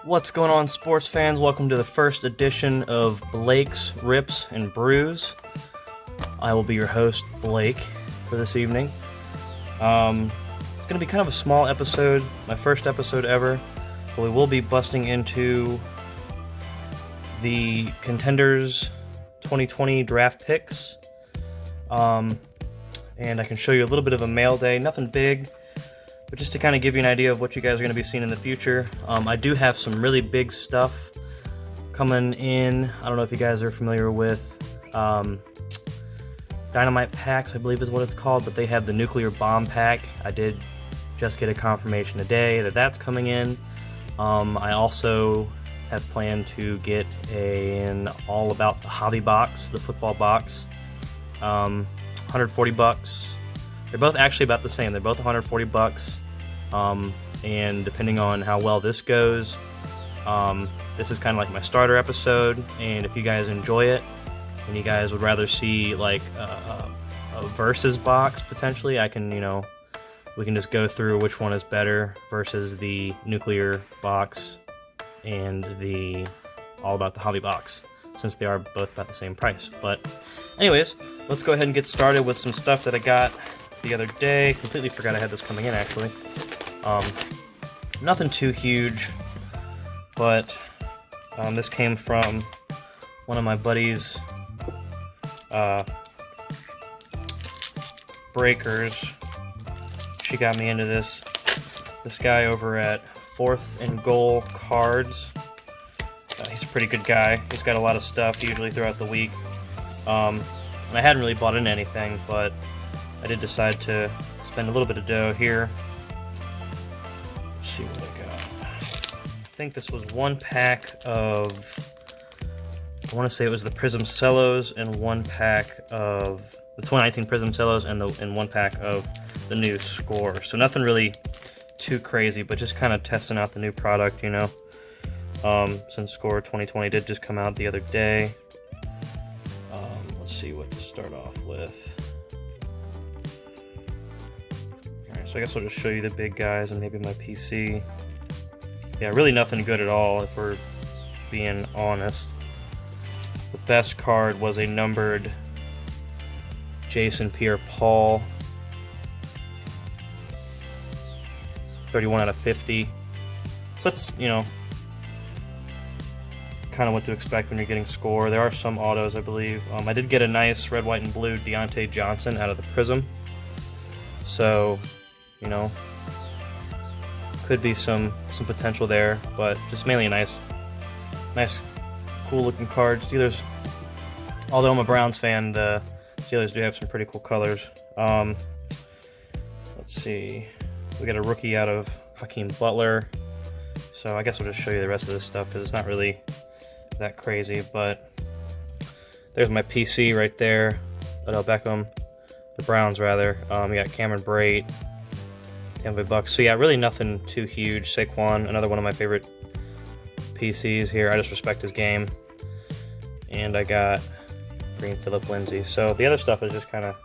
What's going on, sports fans? Welcome to the first edition of Blake's Rips and Brews. I will be your host, Blake, for this evening. It's going to be kind of a small episode, my first episode ever, but we will be busting into the Contenders 2020 draft picks. And I can show you a little bit of a mail day, nothing big, but just to kind of give you an idea of what you guys are going to be seeing in the future. I do have some really big stuff coming in. I don't know if you guys are familiar with Dynamite Packs, I believe is what it's called, but they have the Nuclear Bomb Pack. I did just get a confirmation today that that's coming in. I also have planned to get an All About the Hobby box, the football box. $140. They're both actually about the same. They're both $140. And depending on how well this goes, this is kind of like my starter episode. And if you guys enjoy it, and you guys would rather see like a versus box potentially, I can, we can just go through which one is better versus the nuclear box and the All About the Hobby box, since they are both about the same price. But anyways, let's go ahead and get started with some stuff that I got the other day. Completely forgot I had this coming in, actually. Nothing too huge, but this came from one of my buddies' breakers. She got me into this guy over at 4th and Goal Cards. He's a pretty good guy. He's got a lot of stuff usually throughout the week. And I hadn't really bought in anything, but I did decide to spend a little bit of dough here. Let's see what I got. I think this was one pack of, I want to say it was the Prism Cellos, and one pack of the 2019 Prism Cellos, and one pack of the new Score. So nothing really too crazy, but just kind of testing out the new product, since Score 2020 did just come out the other day. Let's see what to start off with. Alright, so I guess I'll just show you the big guys and maybe my PC. Yeah, really nothing good at all, if we're being honest. The best card was a numbered Jason Pierre-Paul. 31 out of 50. So that's, kind of what to expect when you're getting Score. There are some autos, I believe. I did get a nice red, white, and blue Deontay Johnson out of the Prism. So, could be some potential there, but just mainly a nice, cool looking card. Steelers, although I'm a Browns fan, the Steelers do have some pretty cool colors. Let's see. We got a rookie out of Hakeem Butler. So I guess I'll just show you the rest of this stuff because it's not really that crazy, but there's my PC right there. Odell Beckham, the Browns rather. We got Cameron Brate, Tampa Bay Bucks. So yeah, really nothing too huge. Saquon, another one of my favorite PCs here. I just respect his game. And I got Green Phillip Lindsay. So the other stuff is just kind of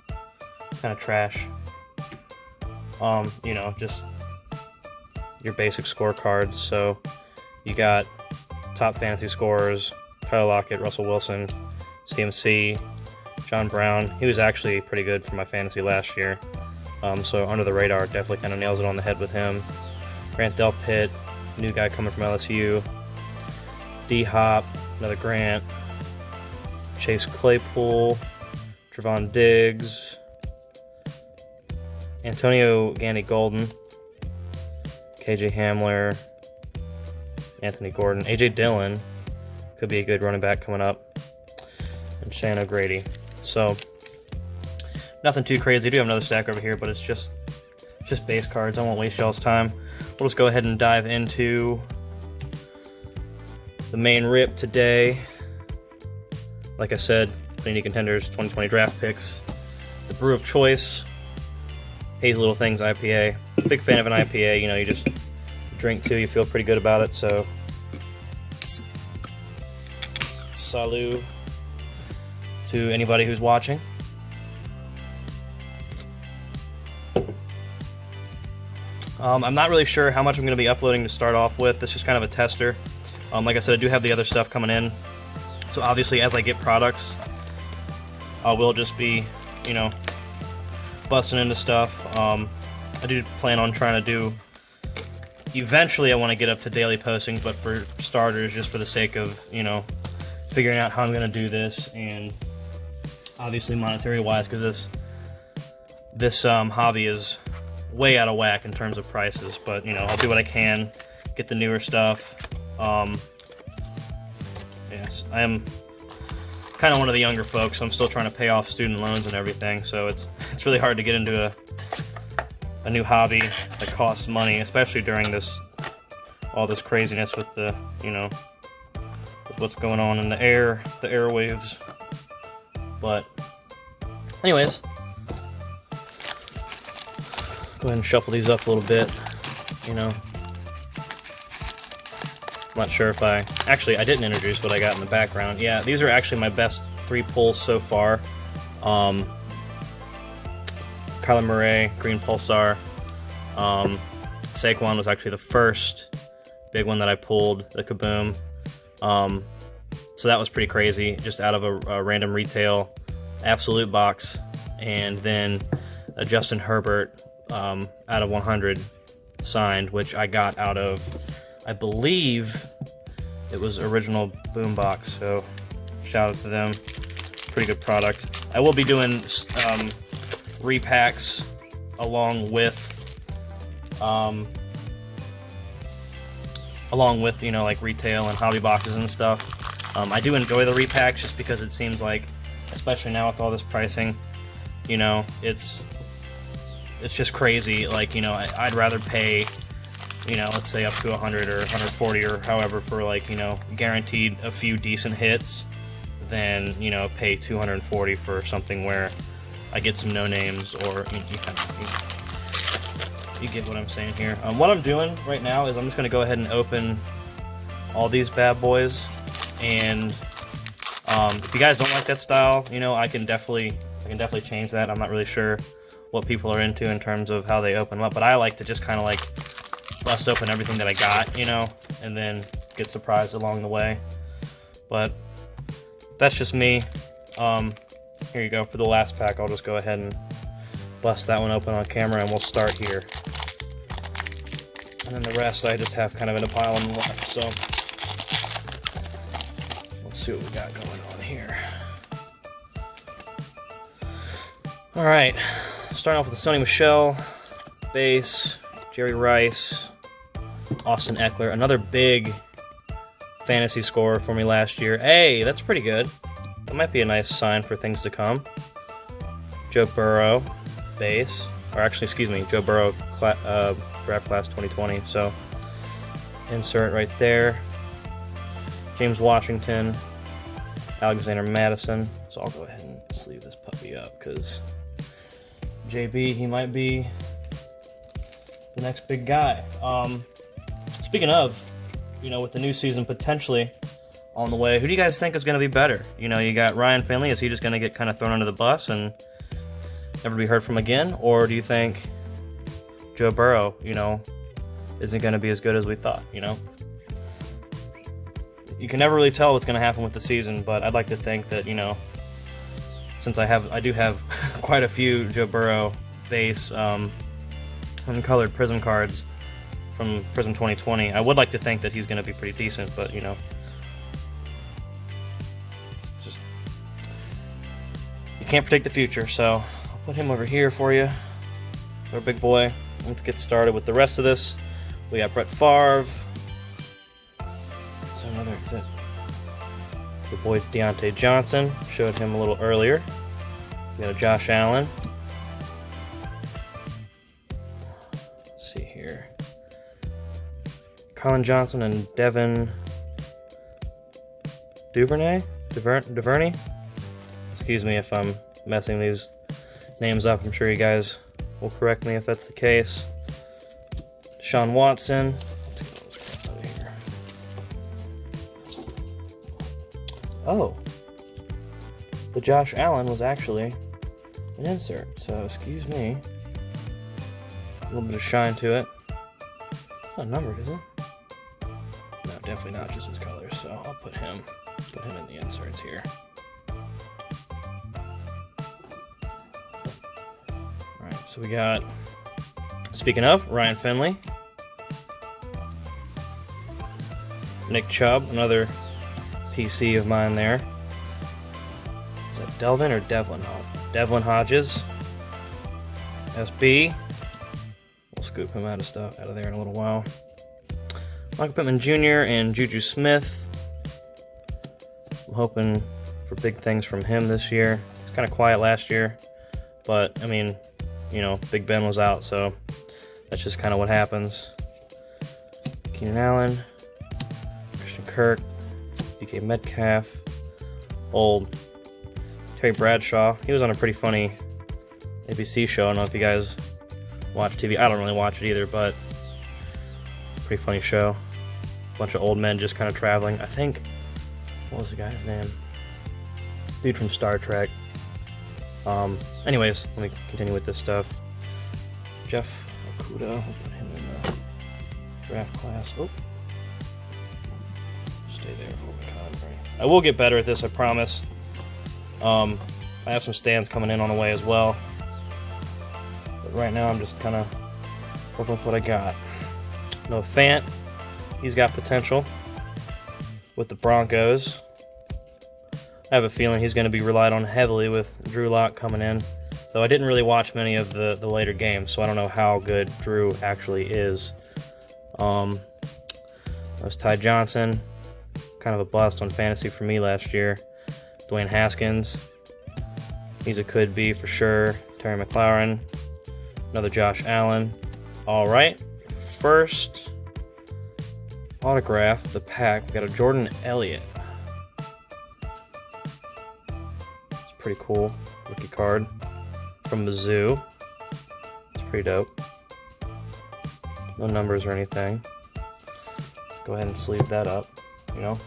trash. Just your basic scorecards. So you got top fantasy scorers: Tyler Lockett, Russell Wilson, CMC, John Brown. He was actually pretty good for my fantasy last year. So under the radar, definitely kind of nails it on the head with him. Grant Delpit, new guy coming from LSU. D-Hop, another Grant. Chase Claypool, Trevon Diggs, Antonio Gandy Golden, KJ Hamler, Anthony Gordon, AJ Dillon could be a good running back coming up, and Shannon O'Grady. So nothing too crazy. I do have another stack over here, but it's just base cards. I won't waste y'all's time. We'll just go ahead and dive into the main rip today. Like I said, Panini Contenders 2020 draft picks. The brew of choice, Hazy Little Things IPA. Big fan of an IPA. You just drink two, you feel pretty good about it. So, salud to anybody who's watching. I'm not really sure how much I'm going to be uploading to start off with. This is kind of a tester. Like I said, I do have the other stuff coming in. So obviously, as I get products, I will just be, you know, busting into stuff. I do plan on trying to do... Eventually, I want to get up to daily postings, but for starters, just for the sake of, you know, figuring out how I'm going to do this, and obviously monetary-wise, because this hobby is way out of whack in terms of prices. But, you know, I'll do what I can, get the newer stuff. Yes, I am kind of one of the younger folks, so I'm still trying to pay off student loans and everything, so it's really hard to get into a new hobby that costs money, especially during all this craziness with the, you know, with what's going on in the airwaves. But anyways, go ahead and shuffle these up a little bit, you know. I'm not sure if I didn't introduce what I got in the background. Yeah, these are actually my best 3 pulls so far. Kyler Murray, Green Pulsar. Saquon was actually the first big one that I pulled, the Kaboom. So that was pretty crazy, just out of a random retail absolute box. And then a Justin Herbert out of 100 signed, which I got out of, I believe it was original Boombox. So shout out to them, pretty good product. I will be doing repacks along with you know, like retail and hobby boxes and stuff. I do enjoy the repacks just because it seems like, especially now with all this pricing, you know, it's just crazy. Like, you know, I'd rather pay, you know, let's say up to 100 or 140 or however for, like, you know, guaranteed a few decent hits than, you know, pay 240 for something where I get some no names, or you get what I'm saying here. What I'm doing right now is I'm just going to go ahead and open all these bad boys, and if you guys don't like that style, you know, I can definitely change that. I'm not really sure what people are into in terms of how they open them up, but I like to just kind of like bust open everything that I got, you know, and then get surprised along the way. But that's just me. Here you go. For the last pack, I'll just go ahead and bust that one open on camera, and we'll start here. And then the rest I just have kind of in a pile on the left, so let's see what we got going on here. Alright, starting off with the Sony Michel, base, Jerry Rice, Austin Eckler, another big fantasy scorer for me last year. Hey, that's pretty good. That might be a nice sign for things to come. Joe Burrow, base, or actually, excuse me, Joe Burrow draft class 2020, so insert right there. James Washington, Alexander Madison. So I'll go ahead and sleeve this puppy up, because JB, he might be the next big guy. Speaking of, you know, with the new season potentially on the way, who do you guys think is going to be better? You know, you got Ryan Finley. Is he just going to get kind of thrown under the bus and never be heard from again? Or do you think Joe Burrow, you know, isn't going to be as good as we thought, you know? You can never really tell what's going to happen with the season, but I'd like to think that, you know, since I do have quite a few Joe Burrow base uncolored Prism cards from Prism 2020, I would like to think that he's going to be pretty decent, but, you know, it's just, you can't predict the future. So I'll put him over here for you, our big boy. Let's get started with the rest of this. We got Brett Favre. Is it the boy Deontay Johnson? Showed him a little earlier. We got a Josh Allen. Let's see here. Colin Johnson and Devin Duvernay? Duvernay? Excuse me if I'm messing these names up. I'm sure you guys will correct me if that's the case. Deshaun Watson. Let's get those crap out of here. Oh. The Josh Allen was actually an insert, so excuse me. A little bit of shine to it. It's not numbered, is it? No, definitely not just his colors, so I'll put him in the inserts here. Alright, so we got, speaking of, Ryan Finley. Nick Chubb, another PC of mine there. Is that Delvin or Devlin? Devlin Hodges. SB. We'll scoop him out of there in a little while. Michael Pittman Jr. and Juju Smith. I'm hoping for big things from him this year. It's kind of quiet last year, but I mean, you know, Big Ben was out, so that's just kind of what happens. Keenan Allen, Christian Kirk, DK Metcalf, old Terry Bradshaw. He was on a pretty funny ABC show. I don't know if you guys watch TV. I don't really watch it either, but pretty funny show. Bunch of old men just kind of traveling. I think, what was the guy's name? Dude from Star Trek. Anyways, let me continue with this stuff. Jeff Okuda, we'll put him in the draft class. Oh, stay there for the Convoy. I will get better at this, I promise. I have some stands coming in on the way as well. But right now I'm just kind of working with what I got. Noah Fant, he's got potential with the Broncos. I have a feeling he's going to be relied on heavily with Drew Lock coming in. Though I didn't really watch many of the later games, so I don't know how good Drew actually is. That was Ty Johnson, kind of a bust on fantasy for me last year. Dwayne Haskins, he's a could be for sure. Terry McLaurin, another Josh Allen. All right, first autograph of the pack. We got a Jordan Elliott. It's pretty cool rookie card from Mizzou. It's pretty dope. No numbers or anything. Go ahead and sleeve that up. You know,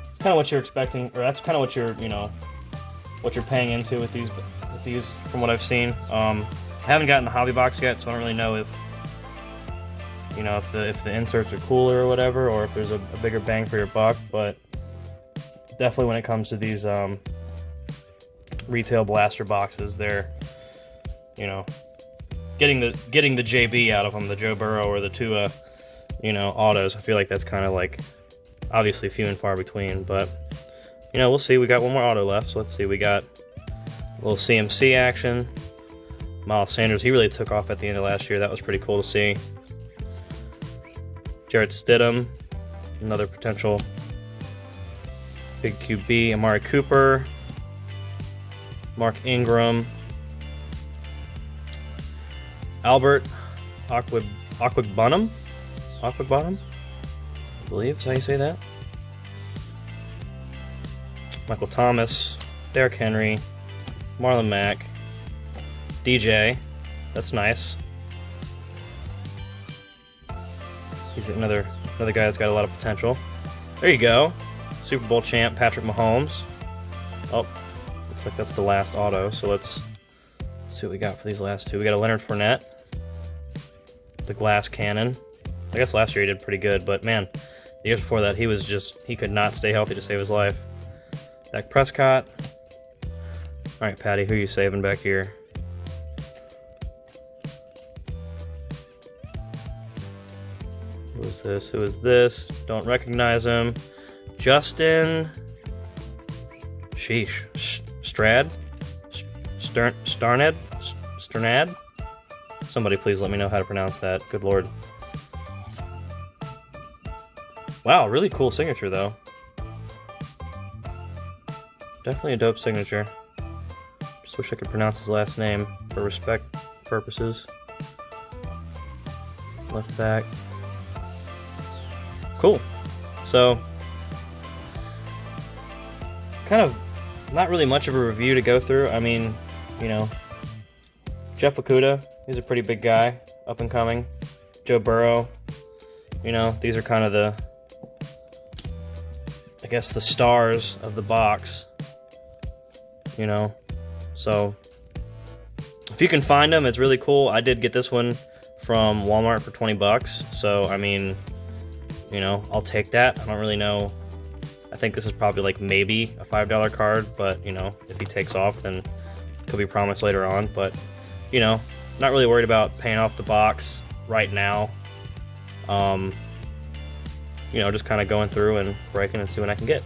it's kind of what you're expecting, or that's kind of what you're, you know, what you're paying into with these from what I've seen. I haven't gotten the hobby box yet, so I don't really know if, you know, if the inserts are cooler or whatever, or if there's a bigger bang for your buck. But definitely when it comes to these retail blaster boxes, they're, you know, getting the JB out of them, the Joe Burrow or the Tua, you know, autos. I feel like that's kind of like obviously few and far between, but you know, we'll see. We got one more auto left, so let's see. We got a little CMC action. Miles Sanders, he really took off at the end of last year. That was pretty cool to see. Jarrett Stidham, another potential big QB. Amari Cooper, Mark Ingram, Albert Aquagbonum, I believe is how you say that. Michael Thomas, Derrick Henry, Marlon Mack, DJ, that's nice. He's another guy that's got a lot of potential. There you go. Super Bowl champ Patrick Mahomes. Oh, looks like that's the last auto, so let's see what we got for these last two. We got a Leonard Fournette, the glass cannon. I guess last year he did pretty good, but man, the years before that he could not stay healthy to save his life. Dak Prescott. All right, Patty, who are you saving back here? Who is this? Who is this? Don't recognize him. Justin. Sheesh. Strad? Sternad? Somebody please let me know how to pronounce that. Good lord. Wow, really cool signature though. Definitely a dope signature. Just wish I could pronounce his last name for respect purposes. Left back. Cool. So, kind of not really much of a review to go through. I mean, you know, Jeff Okuda, he's a pretty big guy, up and coming. Joe Burrow, you know, these are kind of the, I guess, the stars of the box, you know. So, if you can find them, it's really cool. I did get this one from Walmart for 20 bucks. So, I mean, you know, I'll take that. I don't really know. I think this is probably like maybe a $5 card, but, you know, if he takes off, then it could be promised later on. But, you know, not really worried about paying off the box right now. You know, just kind of going through and breaking and see what I can get.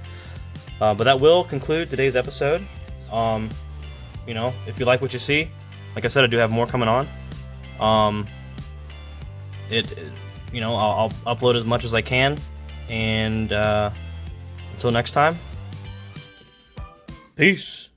But that will conclude today's episode. You know, if you like what you see, like I said, I do have more coming on. You know, I'll upload as much as I can, and until next time, peace.